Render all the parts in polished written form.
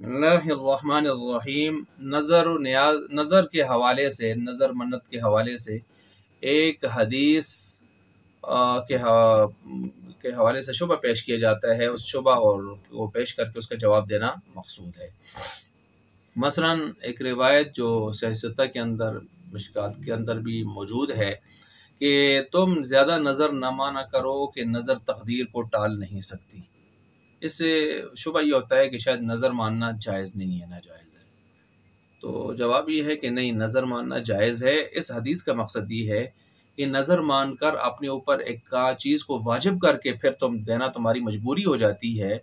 اللہ الرحمن الرحیم۔ نظر و نیاز، نظر کے حوالے سے، نظر منت کے حوالے سے ایک حدیث کے حوالے سے شبہ پیش کیا جاتا ہے، اس شبہ اور وہ پیش کر کے اس کا جواب دینا مقصود ہے۔ مثلا ایک روایت جو صحیح ستہ کے اندر، مشکات کے اندر بھی موجود ہے کہ تم زیادہ نظر نہ مانا کرو کہ نظر تقدیر کو ٹال نہیں سکتی۔ اس سے شبہ یہ ہوتا ہے کہ شاید نظر ماننا جائز نہیں ہے، ناجائز ہے۔ تو جواب یہ ہے کہ نہیں، نظر ماننا جائز ہے۔ اس حدیث کا مقصد یہ ہے کہ نظر مان کر اپنے اوپر ایک چیز کو واجب کر کے پھر تم دینا تمہاری مجبوری ہو جاتی ہے،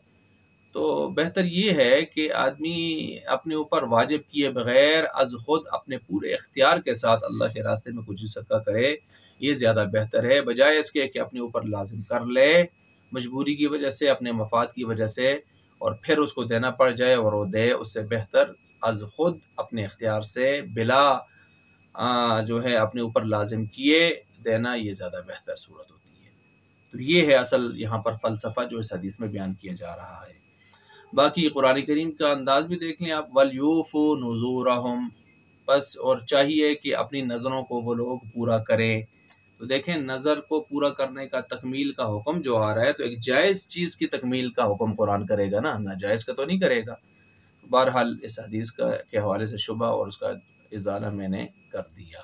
تو بہتر یہ ہے کہ آدمی اپنے اوپر واجب کیے بغیر از خود اپنے پورے اختیار کے ساتھ اللہ کے راستے میں کچھ صدقہ کرے، یہ زیادہ بہتر ہے، بجائے اس کے کہ اپنے اوپر لازم کر لے مجبوری کی وجہ سے، اپنے مفاد کی وجہ سے، اور پھر اس کو دینا پڑ جائے اور وہ دے۔ اس سے بہتر از خود اپنے اختیار سے بلا جو ہے اپنے اوپر لازم کیے دینا، یہ زیادہ بہتر صورت ہوتی ہے۔ تو یہ ہے اصل یہاں پر فلسفہ جو اس حدیث میں بیان کیا جا رہا ہے۔ باقی قرآن کریم کا انداز بھی دیکھ لیں آپ، وَلْيُوفُوا نُذُورَهُمْ، بس اور چاہیے کہ اپنی نظروں کو وہ لوگ پورا کریں۔ تو دیکھیں نظر کو پورا کرنے کا، تکمیل کا حکم جو آ رہا ہے، تو ایک جائز چیز کی تکمیل کا حکم قرآن کرے گا نا، ناجائز کا تو نہیں کرے گا۔ بہرحال اس حدیث کے حوالے سے شبہ اور اس کا ازالہ میں نے کر دیا۔